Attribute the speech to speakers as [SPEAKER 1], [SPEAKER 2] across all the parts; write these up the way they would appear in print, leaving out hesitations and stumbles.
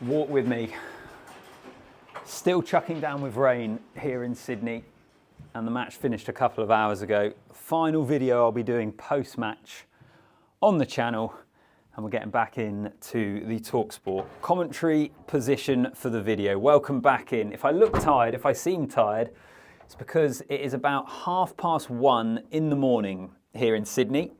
[SPEAKER 1] Walk with me. Still chucking down with rain here in Sydney, and the match finished a couple of hours ago. Final video I'll be doing post-match on the channel, and we're getting back into the TalkSport commentary position for the video. Welcome back in. If I look tired, if I seem tired, it's because it is about 1:30 in the morning here in Sydney.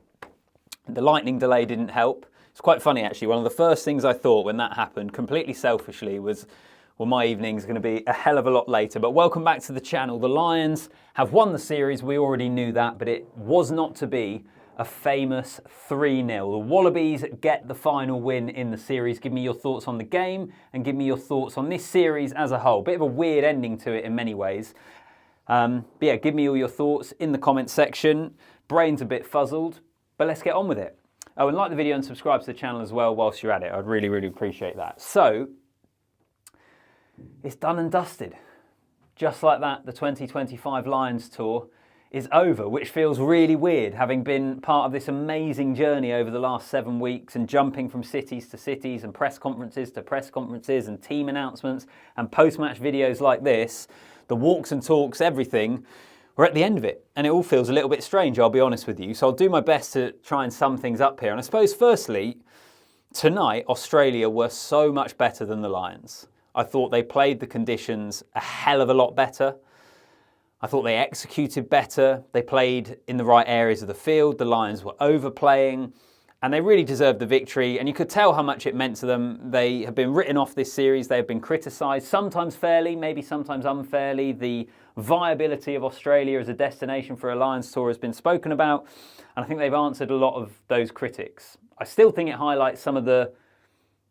[SPEAKER 1] The lightning delay didn't help. It's quite funny actually. One of the first things I thought when that happened, completely selfishly, was, well, my evening's going to be a hell of a lot later. But welcome back to the channel. The Lions have won the series. We already knew that, but it was not to be a famous 3-0. The Wallabies get the final win in the series. Give me your thoughts on the game and give me your thoughts on this series as a whole. Bit of a weird ending to it in many ways. But yeah, give me all your thoughts in the comments section. Brain's a bit fuzzled, but let's get on with it. Oh, and like the video and subscribe to the channel as well whilst you're at it. I'd really, really appreciate that. So, it's done and dusted. Just like that, the 2025 Lions tour is over, which feels really weird, having been part of this amazing journey over the last 7 weeks and jumping from cities to cities and press conferences to press conferences and team announcements and post-match videos like this, the walks and talks, everything. We're at the end of it, and it all feels a little bit strange, I'll be honest with you. So I'll do my best to try and sum things up here. And I suppose, firstly, tonight, Australia were so much better than the Lions. I thought they played the conditions a hell of a lot better. I thought they executed better. They played in the right areas of the field. The Lions were overplaying, and they really deserved the victory. And you could tell how much it meant to them. They have been written off this series. They have been criticised, sometimes fairly, maybe sometimes unfairly. The viability of Australia as a destination for a Lions tour has been spoken about, and I think they've answered a lot of those critics. I still think it highlights some of the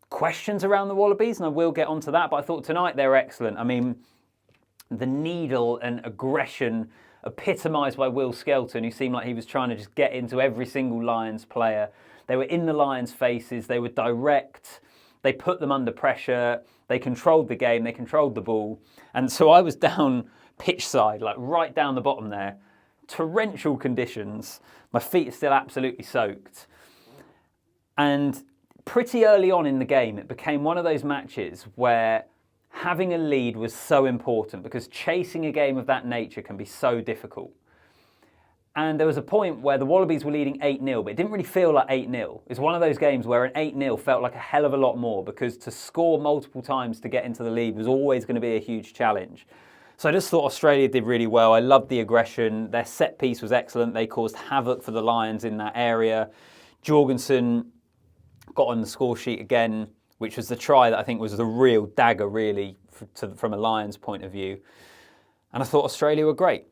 [SPEAKER 1] questions around the Wallabies, and I will get onto that, but I thought tonight they were excellent. I mean, the needle and aggression epitomised by Will Skelton, who seemed like he was trying to just get into every single Lions player. They were in the Lions' faces, they were direct, they put them under pressure, they controlled the game, they controlled the ball. And so I was down pitch side, like right down the bottom there, torrential conditions. My feet are still absolutely soaked. And pretty early on in the game, it became one of those matches where having a lead was so important, because chasing a game of that nature can be so difficult. And there was a point where the Wallabies were leading 8-0, but it didn't really feel like 8-0. It's one of those games where an 8-0 felt like a hell of a lot more, because to score multiple times to get into the lead was always going to be a huge challenge. So I just thought Australia did really well. I loved the aggression. Their set piece was excellent. They caused havoc for the Lions in that area. Jorgensen got on the score sheet again, which was the try that I think was the real dagger, really, from a Lions point of view. And I thought Australia were great.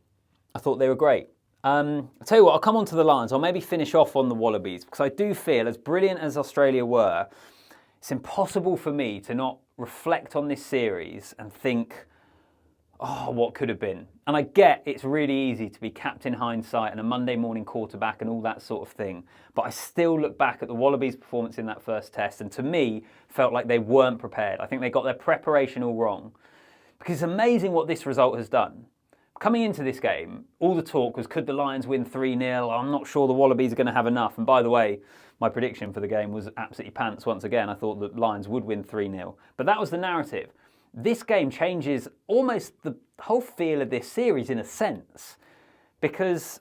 [SPEAKER 1] I thought they were great. I'll tell you what, I'll come on to the Lions. I'll maybe finish off on the Wallabies, because I do feel, as brilliant as Australia were, it's impossible for me to not reflect on this series and think, oh, what could have been? And I get it's really easy to be captain hindsight and a Monday morning quarterback and all that sort of thing. But I still look back at the Wallabies' performance in that first test, and to me, felt like they weren't prepared. I think they got their preparation all wrong. Because it's amazing what this result has done. Coming into this game, all the talk was, could the Lions win 3-0? I'm not sure the Wallabies are going to have enough. And by the way, my prediction for the game was absolutely pants once again. I thought the Lions would win 3-0. But that was the narrative. This game changes almost the whole feel of this series in a sense. Because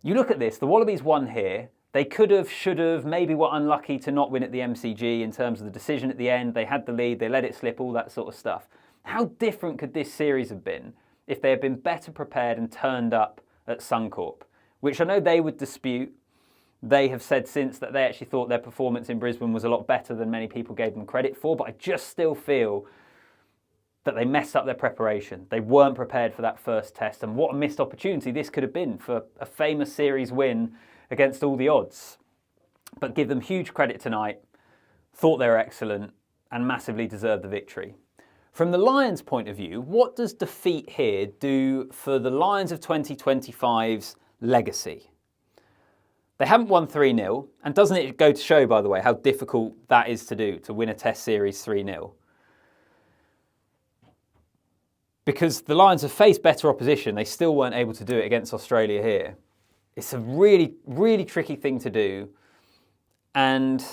[SPEAKER 1] you look at this, the Wallabies won here. They could have, should have, maybe were unlucky to not win at the MCG in terms of the decision at the end. They had the lead, they let it slip, all that sort of stuff. How different could this series have been if they had been better prepared and turned up at Suncorp? Which I know they would dispute. They have said since that they actually thought their performance in Brisbane was a lot better than many people gave them credit for, but I just still feel that they messed up their preparation. They weren't prepared for that first test, and what a missed opportunity this could have been for a famous series win against all the odds. But give them huge credit tonight, thought they were excellent, and massively deserved the victory. From the Lions' point of view, what does defeat here do for the Lions of 2025's legacy? They haven't won 3-0, and doesn't it go to show, by the way, how difficult that is to do, to win a test series 3-0? Because the Lions have faced better opposition, they still weren't able to do it against Australia here. It's a really, really tricky thing to do. And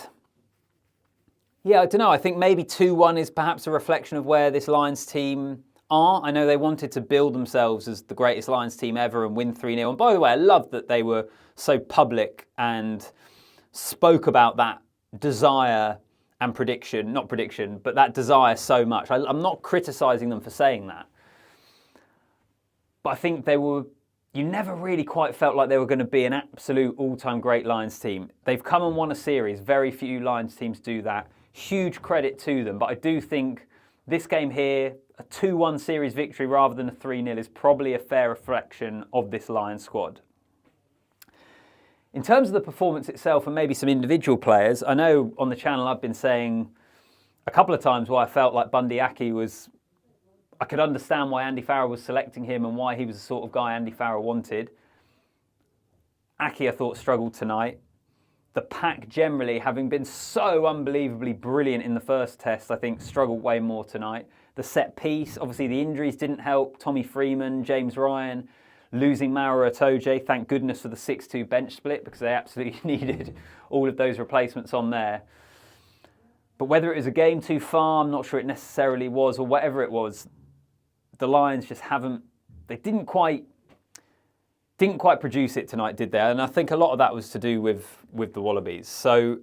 [SPEAKER 1] Yeah, I don't know. I think maybe 2-1 is perhaps a reflection of where this Lions team are. I know they wanted to build themselves as the greatest Lions team ever and win 3-0. And by the way, I love that they were so public and spoke about that desire and not prediction, but that desire so much. I'm not criticising them for saying that. But I think you never really quite felt like they were going to be an absolute all-time great Lions team. They've come and won a series. Very few Lions teams do that. Huge credit to them. But I do think this game here, a 2-1 series victory rather than a 3-0 is probably a fair reflection of this Lions squad. In terms of the performance itself and maybe some individual players, I know on the channel I've been saying a couple of times why I felt like Bundy Aki was... I could understand why Andy Farrell was selecting him and why he was the sort of guy Andy Farrell wanted. Aki, I thought, struggled tonight. The pack generally, having been so unbelievably brilliant in the first test, I think struggled way more tonight. The set piece, obviously the injuries didn't help. Tommy Freeman, James Ryan, losing Mara Itoje. Thank goodness for the 6-2 bench split because they absolutely needed all of those replacements on there. But whether it was a game too far, I'm not sure it necessarily was, or whatever it was, the Lions just they didn't quite produce it tonight, did they? And I think a lot of that was to do with the Wallabies. So,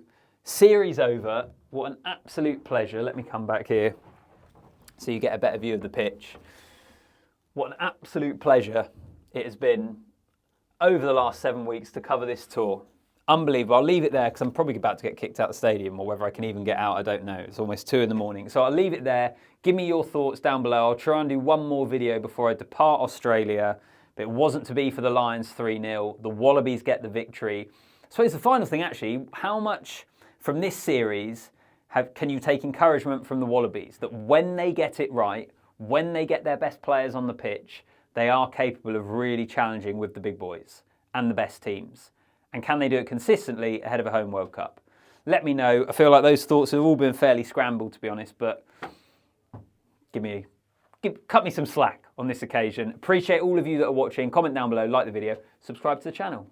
[SPEAKER 1] series over. What an absolute pleasure. Let me come back here so you get a better view of the pitch. What an absolute pleasure it has been over the last 7 weeks to cover this tour. Unbelievable. I'll leave it there because I'm probably about to get kicked out of the stadium, or whether I can even get out, I don't know. It's almost 2 in the morning. So I'll leave it there. Give me your thoughts down below. I'll try and do one more video before I depart Australia. But it wasn't to be for the Lions 3-0. The Wallabies get the victory. So it's the final thing, actually. How much from this series can you take encouragement from the Wallabies? That when they get it right, when they get their best players on the pitch, they are capable of really challenging with the big boys and the best teams. And can they do it consistently ahead of a home World Cup? Let me know. I feel like those thoughts have all been fairly scrambled, to be honest, but cut me some slack on this occasion. Appreciate all of you that are watching. Comment down below, like the video, subscribe to the channel.